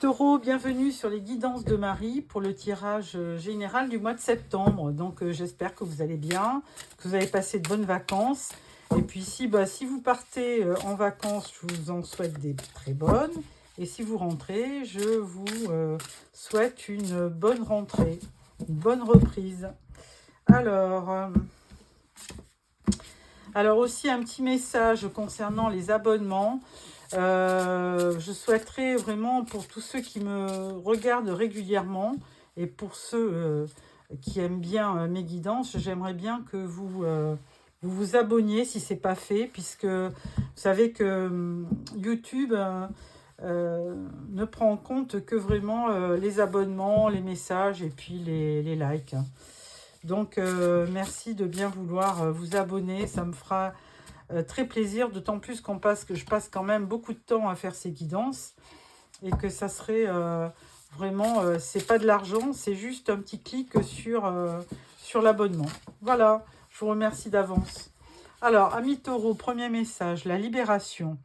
Taureau, bienvenue sur les guidances de Marie pour le tirage général du mois de septembre. Donc j'espère que vous allez bien, que vous avez passé de bonnes vacances. Et puis si vous partez en vacances, je vous en souhaite des très bonnes. Et si vous rentrez, je vous souhaite une bonne rentrée, une bonne reprise. Alors aussi un petit message concernant les abonnements. Je souhaiterais vraiment, pour tous ceux qui me regardent régulièrement et pour ceux qui aiment bien mes guidances, j'aimerais bien que vous abonniez si ce n'est pas fait, puisque vous savez que YouTube ne prend en compte que vraiment les abonnements, les messages et puis les likes. Donc merci de bien vouloir vous abonner, ça me fera très plaisir, d'autant plus que je passe quand même beaucoup de temps à faire ces guidances et que ça serait vraiment, c'est pas de l'argent, c'est juste un petit clic sur l'abonnement. Voilà, je vous remercie d'avance. Alors, amis taureaux, premier message, la libération.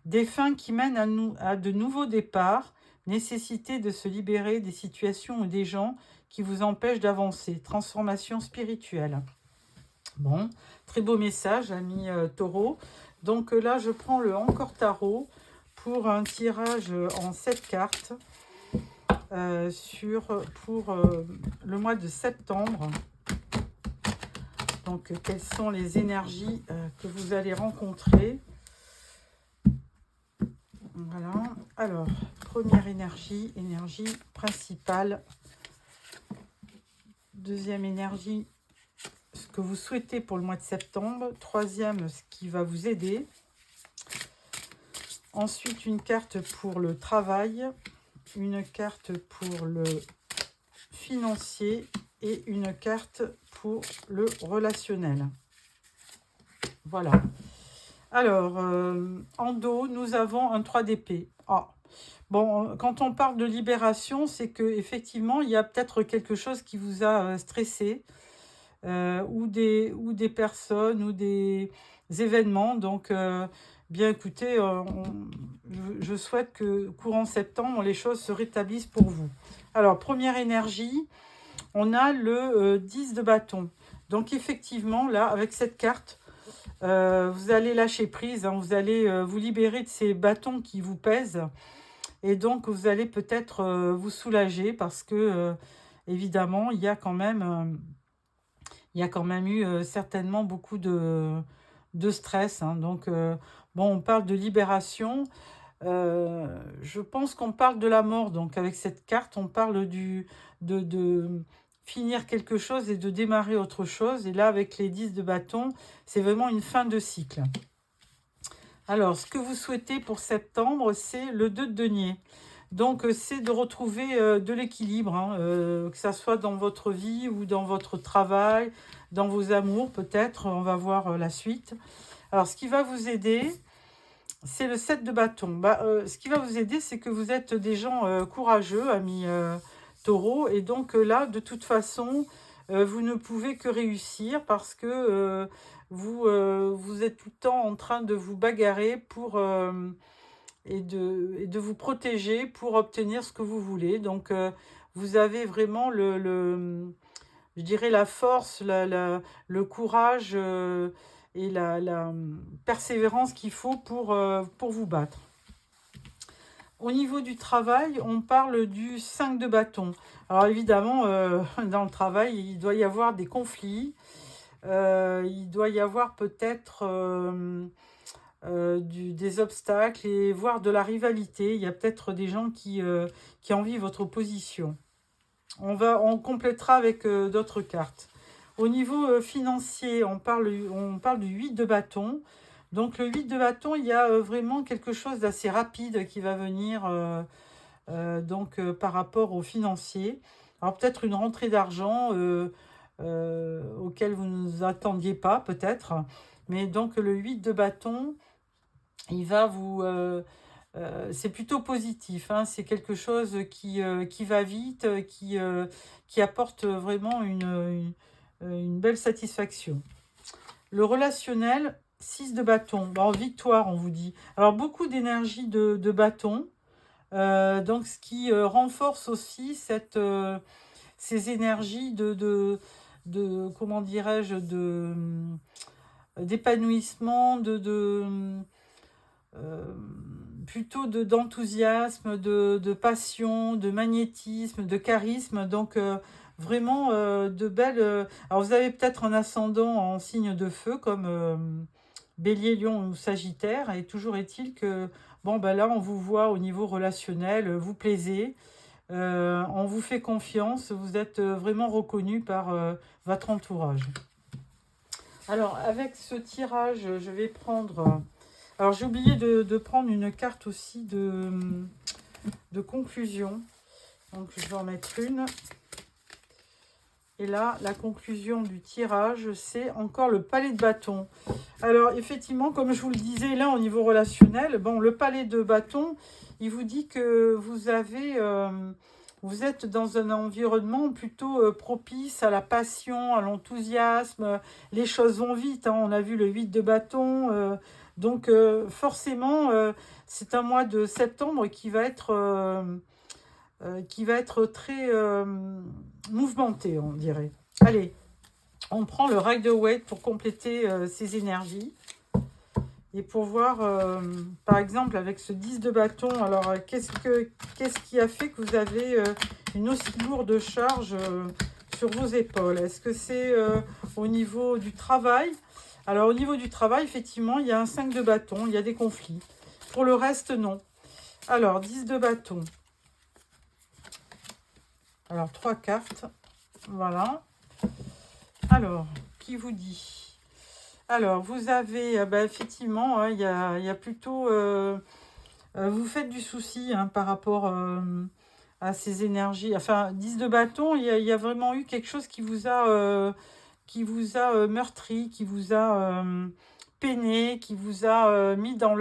Des fins qui mènent à de nouveaux départs, nécessité de se libérer des situations ou des gens qui vous empêchent d'avancer, transformation spirituelle. Bon, très beau message, ami taureau. Donc là, je prends le Encore Tarot pour un tirage en 7 cartes pour le mois de septembre. Donc, quelles sont les énergies que vous allez rencontrer? Voilà. Alors, première énergie principale. Deuxième énergie, ce que vous souhaitez pour le mois de septembre. Troisième, ce qui va vous aider. Ensuite, une carte pour le travail, une carte pour le financier et une carte pour le relationnel. Voilà. Alors, en dos, nous avons un 3 d'épée. Ah. Bon, quand on parle de libération, c'est qu'effectivement, il y a peut-être quelque chose qui vous a stressé. Ou des personnes ou des événements. Donc, bien écoutez, je souhaite que courant septembre, les choses se rétablissent pour vous. Alors, première énergie, on a le 10 de bâton. Donc, effectivement, là, avec cette carte, vous allez lâcher prise, hein, vous allez vous libérer de ces bâtons qui vous pèsent. Et donc, vous allez peut-être vous soulager parce que, évidemment, il y a quand même eu certainement beaucoup de stress. Hein. Donc, bon, on parle de libération. Je pense qu'on parle de la mort. Donc, avec cette carte, on parle de finir quelque chose et de démarrer autre chose. Et là, avec les 10 de bâton, c'est vraiment une fin de cycle. Alors, ce que vous souhaitez pour septembre, c'est le 2 de denier. Donc, c'est de retrouver de l'équilibre, hein, que ça soit dans votre vie ou dans votre travail, dans vos amours peut-être. On va voir la suite. Alors, ce qui va vous aider, c'est le 7 de bâton. Ce qui va vous aider, c'est que vous êtes des gens courageux, amis taureaux. Et donc là, de toute façon, vous ne pouvez que réussir parce que vous êtes tout le temps en train de vous bagarrer et de vous protéger pour obtenir ce que vous voulez. Donc, vous avez vraiment je dirais la force, le courage et la persévérance qu'il faut pour vous battre. Au niveau du travail, on parle du 5 de bâton. Alors évidemment, dans le travail, il doit y avoir des conflits. Il doit y avoir peut-être des obstacles et voire de la rivalité. Il y a peut-être des gens qui envient votre position. On complétera avec d'autres cartes. Au niveau financier, on parle du 8 de bâton. Donc le 8 de bâton, il y a vraiment quelque chose d'assez rapide qui va venir par rapport au financier. Alors peut-être une rentrée d'argent auquel vous ne vous attendiez pas peut-être. Mais donc le 8 de bâton, il va vous... c'est plutôt positif, hein, c'est quelque chose qui va vite, qui apporte vraiment une belle satisfaction. Le relationnel, 6 de bâton, victoire on vous dit. Alors beaucoup d'énergie de bâton, Donc, ce qui renforce aussi ces énergies comment dirais-je, d'épanouissement, euh, plutôt d'enthousiasme, de passion, de magnétisme, de charisme. Donc, vraiment de belles... Alors, vous avez peut-être un ascendant en signe de feu, comme Bélier, Lion ou Sagittaire. Et toujours est-il que, bon, ben là, on vous voit au niveau relationnel, vous plaisez, on vous fait confiance, vous êtes vraiment reconnu par votre entourage. Alors, avec ce tirage, je vais prendre... Alors, j'ai oublié de prendre une carte aussi de conclusion. Donc, je vais en mettre une. Et là, la conclusion du tirage, c'est encore le palais de bâton. Alors, effectivement, comme je vous le disais, là, au niveau relationnel, bon, le palais de bâton, il vous dit que vous êtes dans un environnement plutôt propice à la passion, à l'enthousiasme. Les choses vont vite, hein. On a vu le 8 de bâton. Donc, forcément, c'est un mois de septembre qui va être très mouvementé, on dirait. Allez, on prend le Rider-Waite pour compléter ces énergies. Et pour voir, par exemple, avec ce 10 de bâton, alors qu'est-ce qui a fait que vous avez une aussi lourde charge sur vos épaules? Est-ce que c'est au niveau du travail? Alors, au niveau du travail, effectivement, il y a un 5 de bâton, il y a des conflits. Pour le reste, non. Alors, 10 de bâton. Alors, 3 cartes. Voilà. Alors, qui vous dit? Alors, vous avez, effectivement, hein, il y a plutôt... vous faites du souci hein, par rapport à ces énergies. Enfin, 10 de bâton, il y a vraiment eu quelque chose qui vous a meurtri, qui vous a peiné, qui vous a mis dans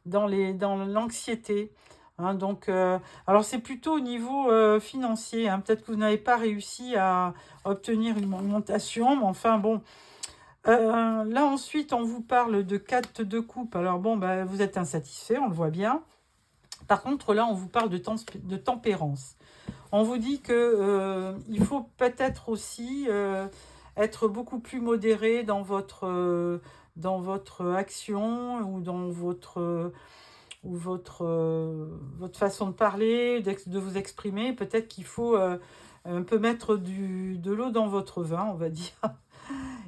l'anxiété. Hein, donc, alors c'est plutôt au niveau financier. Hein. Peut-être que vous n'avez pas réussi à obtenir une augmentation, mais enfin bon. Là ensuite, on vous parle de 4 de coupe. Alors bon, vous êtes insatisfait, on le voit bien. Par contre, là, on vous parle de tempérance. On vous dit que il faut peut-être aussi être beaucoup plus modéré dans votre action ou dans votre façon de parler, de vous exprimer. Peut-être qu'il faut un peu mettre de l'eau dans votre vin, on va dire.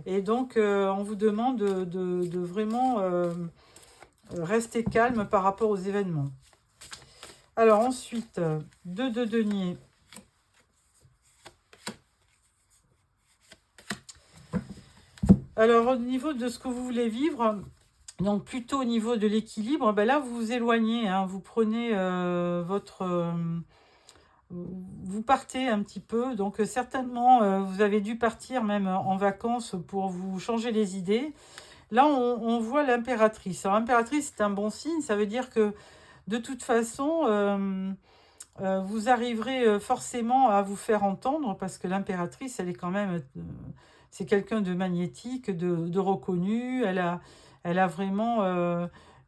Et donc, on vous demande de vraiment rester calme par rapport aux événements. Alors ensuite, 2 de denier. Alors au niveau de ce que vous voulez vivre, donc plutôt au niveau de l'équilibre, là vous vous éloignez, hein, vous prenez vous partez un petit peu, donc certainement vous avez dû partir même en vacances pour vous changer les idées. Là on voit l'impératrice. Alors l'impératrice c'est un bon signe, ça veut dire que de toute façon vous arriverez forcément à vous faire entendre parce que l'impératrice elle est quand même c'est quelqu'un de magnétique, de reconnu. Elle a vraiment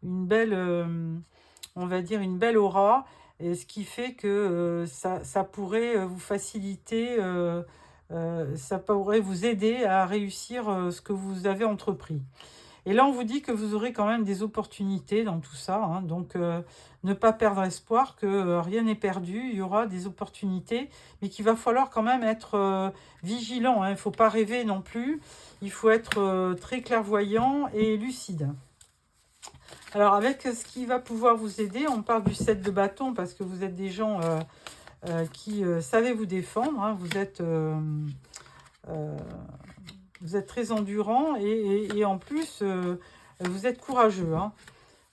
une belle, on va dire, une belle aura. Et ce qui fait que ça pourrait vous faciliter, ça pourrait vous aider à réussir ce que vous avez entrepris. Et là, on vous dit que vous aurez quand même des opportunités dans tout ça. Hein. Donc, ne pas perdre espoir que rien n'est perdu. Il y aura des opportunités, mais qu'il va falloir quand même être vigilant. Hein. Il ne faut pas rêver non plus. Il faut être très clairvoyant et lucide. Alors, avec ce qui va pouvoir vous aider, on parle du 7 de bâton parce que vous êtes des gens qui savez vous défendre. Hein. Vous êtes très endurant et en plus, vous êtes courageux hein,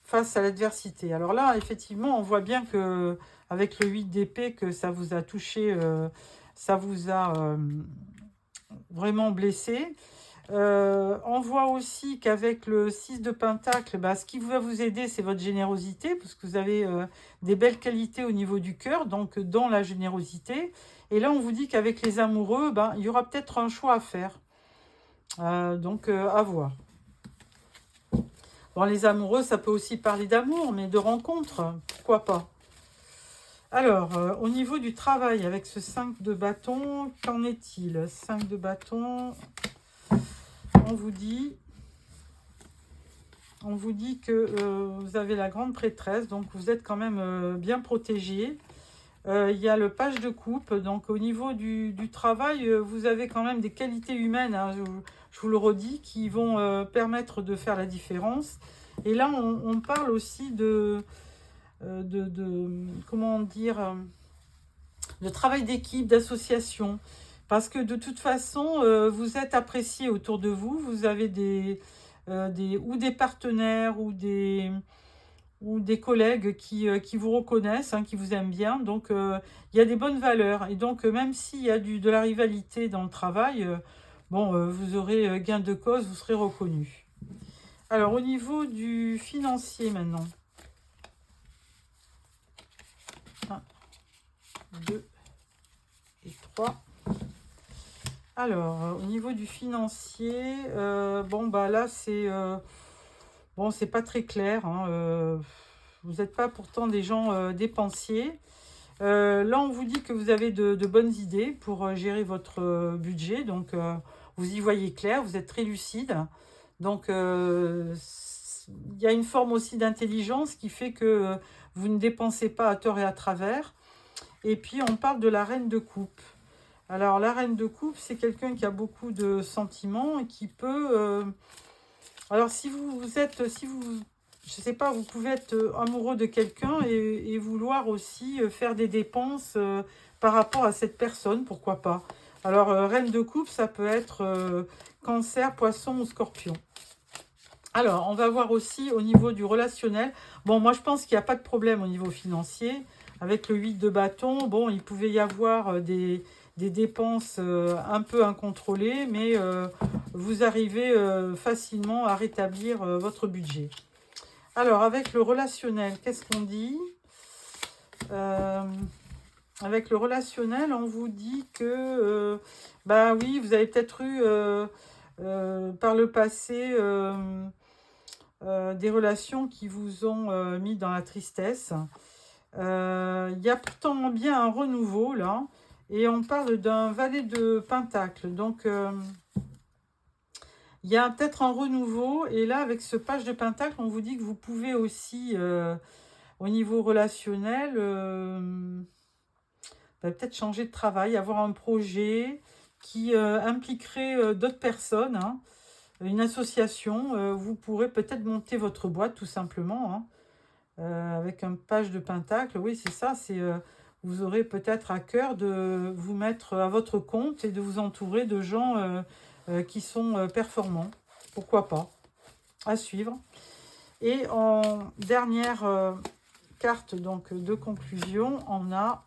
face à l'adversité. Alors là, effectivement, on voit bien que avec le 8 d'épée, que ça vous a touché, ça vous a vraiment blessé. On voit aussi qu'avec le 6 de pentacle, ce qui va vous aider, c'est votre générosité, parce que vous avez des belles qualités au niveau du cœur, donc dans la générosité. Et là, on vous dit qu'avec les amoureux, il y aura peut-être un choix à faire. Donc, à voir. Bon, les amoureux, ça peut aussi parler d'amour, mais de rencontres, pourquoi pas. Alors, au niveau du travail, avec ce 5 de bâton, qu'en est-il? 5 de bâton, on vous dit, que vous avez la grande prêtresse, donc vous êtes quand même bien protégé. Il y a le page de coupe, donc au niveau du travail, vous avez quand même des qualités humaines, hein, je vous le redis, qui vont permettre de faire la différence. Et là, on parle aussi comment dire, de travail d'équipe, d'association. Parce que de toute façon, vous êtes apprécié autour de vous, vous avez ou des partenaires ou des collègues qui vous reconnaissent, hein, qui vous aiment bien. Donc, il y a des bonnes valeurs. Et donc, même s'il y a de la rivalité dans le travail, bon, vous aurez gain de cause, vous serez reconnu. Alors, au niveau du financier maintenant. 1, 2 et 3. Alors, au niveau du financier, bon, bah là, bon, c'est pas très clair, hein, vous n'êtes pas pourtant des gens dépensiers. Là, on vous dit que vous avez de bonnes idées pour gérer votre budget. Donc, vous y voyez clair, vous êtes très lucide. Donc, il y a une forme aussi d'intelligence qui fait que vous ne dépensez pas à tort et à travers. Et puis, on parle de la reine de coupe. Alors, la reine de coupe, c'est quelqu'un qui a beaucoup de sentiments et qui peut... alors, si vous êtes... je sais pas, vous pouvez être amoureux de quelqu'un et vouloir aussi faire des dépenses par rapport à cette personne, pourquoi pas. Alors, reine de coupe, ça peut être cancer, poisson ou scorpion. Alors, on va voir aussi au niveau du relationnel. Bon, moi, je pense qu'il n'y a pas de problème au niveau financier. Avec le 8 de bâton, bon, il pouvait y avoir des dépenses un peu incontrôlées, mais vous arrivez facilement à rétablir votre budget. Alors, avec le relationnel, qu'est-ce qu'on dit? Avec le relationnel, on vous dit que, bah oui, vous avez peut-être eu par le passé des relations qui vous ont mis dans la tristesse. Il y a pourtant bien un renouveau là, et on parle d'un valet de pentacle. Donc, il y a peut-être un renouveau, et là, avec ce page de pentacle, on vous dit que vous pouvez aussi, au niveau relationnel, peut-être changer de travail, avoir un projet qui impliquerait d'autres personnes, hein, une association. Vous pourrez peut-être monter votre boîte tout simplement, hein, avec un page de pentacle. Oui, c'est ça, vous aurez peut-être à cœur de vous mettre à votre compte et de vous entourer de gens qui sont performants. Pourquoi pas? À suivre. Et en dernière carte donc de conclusion, on a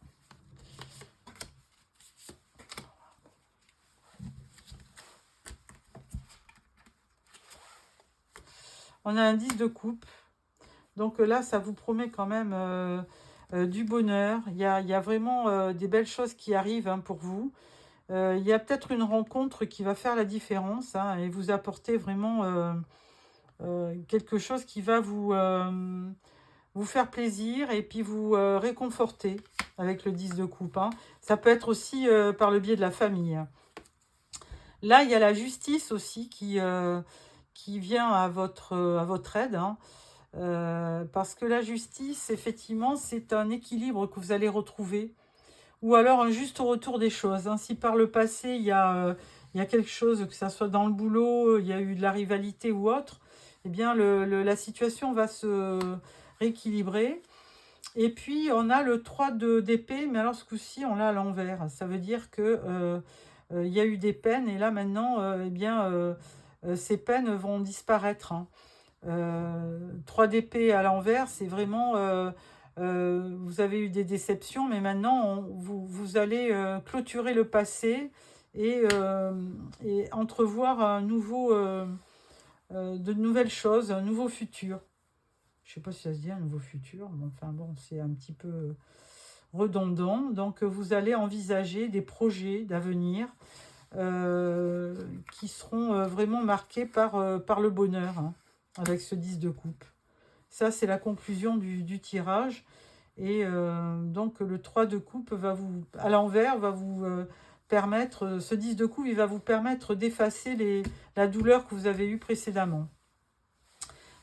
un 10 de coupe. Donc là, ça vous promet quand même du bonheur. Il y a vraiment des belles choses qui arrivent, hein, pour vous. Il y a peut-être une rencontre qui va faire la différence, hein, et vous apporter vraiment quelque chose qui va vous faire plaisir et puis vous réconforter avec le 10 de coupe, hein. Ça peut être aussi par le biais de la famille. Là, il y a la justice aussi qui vient à votre aide, hein. Parce que la justice, effectivement, c'est un équilibre que vous allez retrouver, ou alors un juste retour des choses, hein. Si par le passé, il y a quelque chose, que ça soit dans le boulot, il y a eu de la rivalité ou autre, eh bien, la situation va se rééquilibrer. Et puis, on a le 3 d'épée, mais alors ce coup-ci, on l'a à l'envers. Ça veut dire que il y a eu des peines, et là, maintenant, eh bien, ces peines vont disparaître, hein. 3 d'épée à l'envers, c'est vraiment... vous avez eu des déceptions, mais maintenant, vous allez clôturer le passé et entrevoir de nouvelles choses, un nouveau futur. Je ne sais pas si ça se dit un nouveau futur, mais enfin bon, c'est un petit peu redondant. Donc, vous allez envisager des projets d'avenir qui seront vraiment marqués par le bonheur, hein, avec ce 10 de coupe. Ça, c'est la conclusion du tirage. Et donc le 3 de coupe va vous, à l'envers, va vous permettre, ce 10 de coupe, il va vous permettre d'effacer la douleur que vous avez eue précédemment.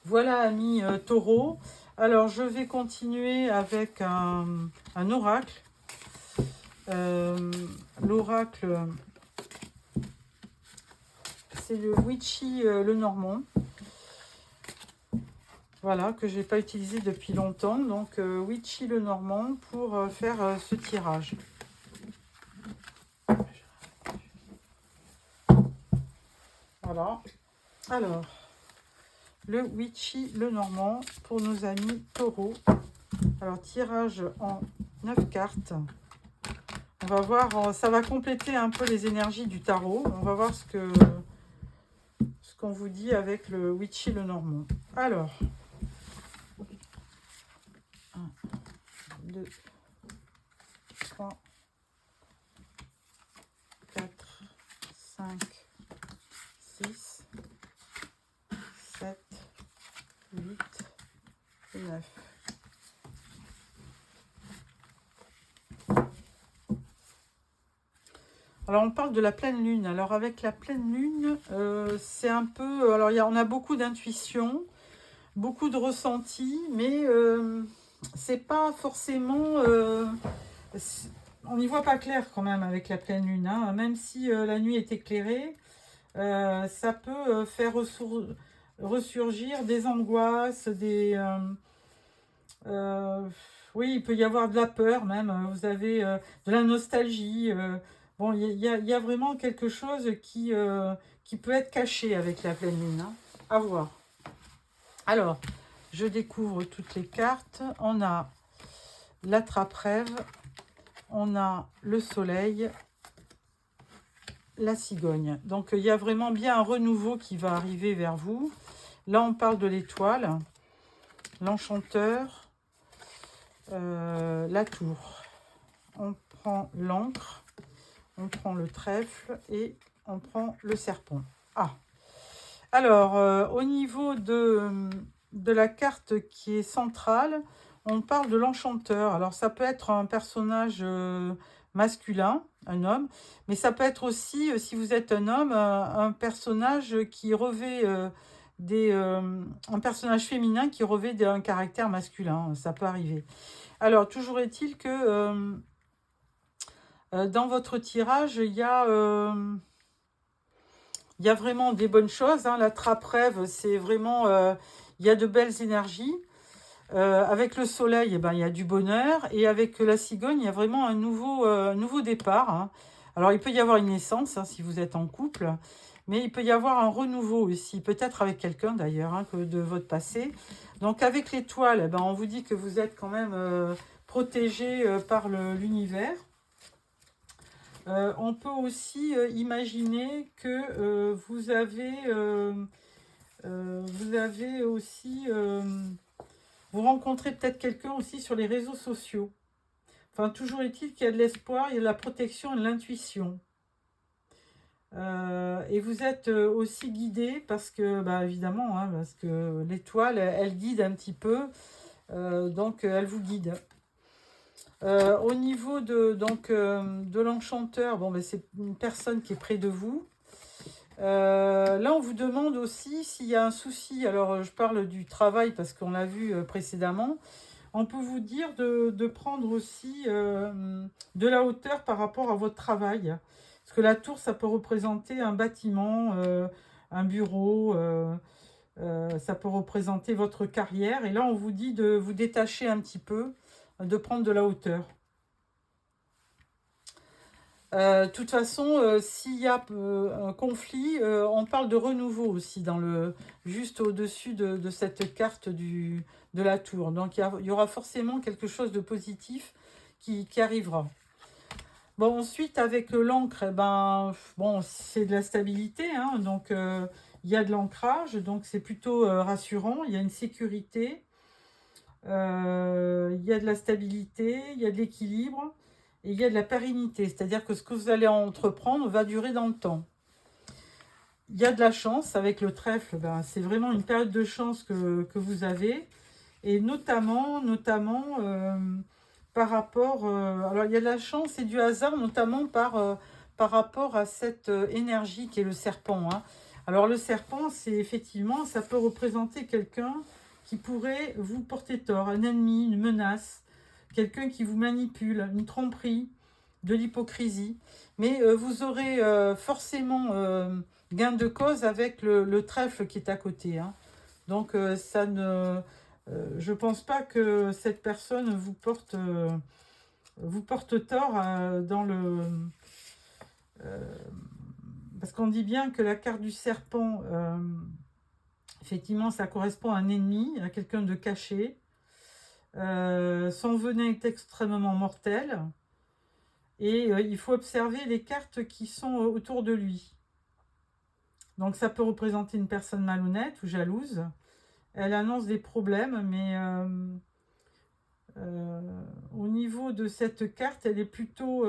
Voilà, amis taureaux. Alors, je vais continuer avec un oracle. L'oracle, c'est le Witchy le Normand. Voilà, que je n'ai pas utilisé depuis longtemps. Donc, Witchy le Normand pour faire ce tirage. Voilà. Alors, le Witchy le Normand pour nos amis taureaux. Alors, tirage en 9 cartes. On va voir, ça va compléter un peu les énergies du tarot. On va voir ce qu'on vous dit avec le Witchy le Normand. Alors, 1, 2, 3, 4, 5, 6, 7, 8 et 9. Alors, on parle de la pleine lune. Alors, avec la pleine lune, c'est un peu... Alors, on a beaucoup d'intuition, beaucoup de ressenti, mais c'est pas forcément... on n'y voit pas clair quand même avec la pleine lune. Hein. Même si la nuit est éclairée, ça peut faire ressurgir des angoisses, oui, il peut y avoir de la peur même. Vous avez de la nostalgie. Bon, il y a vraiment quelque chose qui peut être caché avec la pleine lune. Hein. À voir. Alors, je découvre toutes les cartes. On a l'attrape-rêve. On a le soleil. La cigogne. Donc, il y a vraiment bien un renouveau qui va arriver vers vous. Là, on parle de l'étoile. L'enchanteur. La tour. On prend l'encre. On prend le trèfle et on prend le serpent. Ah. Alors, au niveau de la carte qui est centrale, on parle de l'enchanteur. Alors, ça peut être un personnage masculin, un homme, mais ça peut être aussi, si vous êtes un homme, un personnage qui revêt un personnage féminin qui revêt d'un caractère masculin. Ça peut arriver. Alors, toujours est-il que dans votre tirage, il y a vraiment des bonnes choses. Hein. La trappe-rêve, c'est vraiment... il y a de belles énergies. Avec le soleil, eh ben, il y a du bonheur. Et avec la cigogne, il y a vraiment un nouveau départ. Hein. Alors, il peut y avoir une naissance, hein, si vous êtes en couple. Mais il peut y avoir un renouveau aussi. Peut-être avec quelqu'un, d'ailleurs, hein, que de votre passé. Donc, avec l'étoile, eh ben, on vous dit que vous êtes quand même protégé par l'univers. On peut aussi imaginer que vous avez aussi... vous rencontrez peut-être quelqu'un aussi sur les réseaux sociaux. Enfin, toujours est-il qu'il y a de l'espoir, il y a de la protection et de l'intuition. Et vous êtes aussi guidé parce que, bah, évidemment, hein, parce que l'étoile, elle guide un petit peu. Donc, elle vous guide. Au niveau de l'enchanteur, bon, ben, c'est une personne qui est près de vous. Là, on vous demande aussi s'il y a un souci. Alors, je parle du travail parce qu'on l'a vu précédemment. On peut vous dire de prendre aussi de la hauteur par rapport à votre travail. Parce que la tour, ça peut représenter un bâtiment, un bureau, ça peut représenter votre carrière. Et là, on vous dit de vous détacher un petit peu, de prendre de la hauteur. De toute façon, s'il y a un conflit, on parle de renouveau aussi, juste au-dessus de cette carte de la tour. Donc, il y aura forcément quelque chose de positif qui arrivera. Bon, ensuite, avec l'encre, eh ben, bon, c'est de la stabilité. Hein, donc, il y a de l'ancrage, donc c'est plutôt rassurant. Il y a une sécurité, il y a de la stabilité, il y a de l'équilibre. Et il y a de la pérennité, c'est-à-dire que ce que vous allez entreprendre va durer dans le temps. Il y a de la chance avec le trèfle, ben, c'est vraiment une période de chance que vous avez. Et notamment par rapport... alors, il y a de la chance et du hasard, notamment par rapport à cette énergie qui est le serpent, hein. Alors, le serpent, c'est effectivement, ça peut représenter quelqu'un qui pourrait vous porter tort, un ennemi, une menace, quelqu'un qui vous manipule, une tromperie, de l'hypocrisie. Mais vous aurez forcément gain de cause avec le trèfle qui est à côté, hein. Donc, ça ne... je ne pense pas que cette personne vous porte tort dans le... parce qu'on dit bien que la carte du serpent, effectivement, ça correspond à un ennemi, à quelqu'un de caché. Son venin est extrêmement mortel. Et il faut observer les cartes qui sont autour de lui. Donc ça peut représenter une personne malhonnête ou jalouse. Elle annonce des problèmes, mais au niveau de cette carte, elle est plutôt...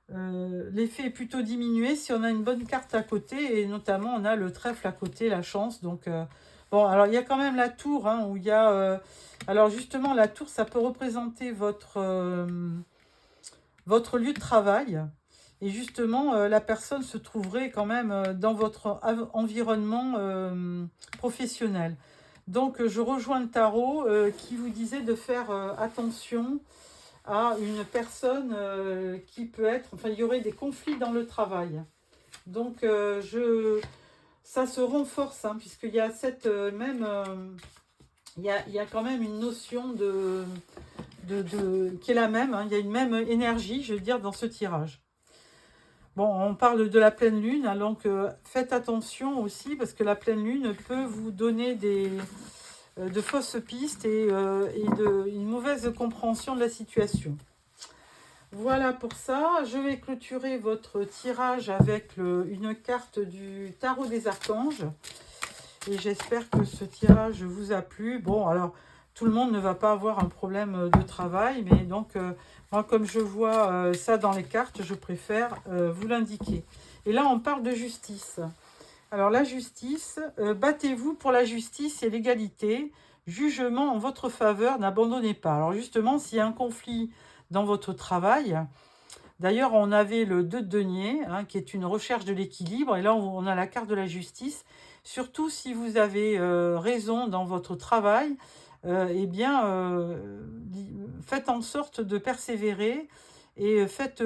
l'effet est plutôt diminué si on a une bonne carte à côté, et notamment on a le trèfle à côté, la chance. Donc, bon, alors il y a quand même la tour, hein, où il y a... alors justement, la tour, ça peut représenter votre lieu de travail. Et justement, la personne se trouverait quand même dans votre environnement professionnel. Donc, je rejoins le tarot qui vous disait de faire attention à une personne qui peut être... Enfin, il y aurait des conflits dans le travail. Donc, ça se renforce, hein, puisqu'il y a cette même... il y a quand même une notion qui est la même, hein. Il y a une même énergie, je veux dire, dans ce tirage. Bon, on parle de la pleine lune, hein, donc faites attention aussi, parce que la pleine lune peut vous donner de fausses pistes et une mauvaise compréhension de la situation. Voilà pour ça. Je vais clôturer votre tirage avec une carte du tarot des archanges. Et j'espère que ce tirage vous a plu. Bon, alors, tout le monde ne va pas avoir un problème de travail, mais donc, moi, comme je vois ça dans les cartes, je préfère vous l'indiquer. Et là, on parle de justice. Alors, la justice, battez-vous pour la justice et l'égalité. Jugement en votre faveur, n'abandonnez pas. Alors, justement, s'il y a un conflit dans votre travail, d'ailleurs, on avait le 2 de denier, hein, qui est une recherche de l'équilibre, et là, on a la carte de la justice. Surtout si vous avez raison dans votre travail, eh bien, faites en sorte de persévérer et faites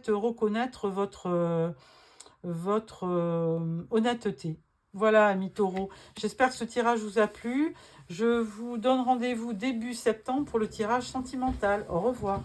reconnaître votre honnêteté. Voilà, amis taureaux. J'espère que ce tirage vous a plu. Je vous donne rendez-vous début septembre pour le tirage sentimental. Au revoir.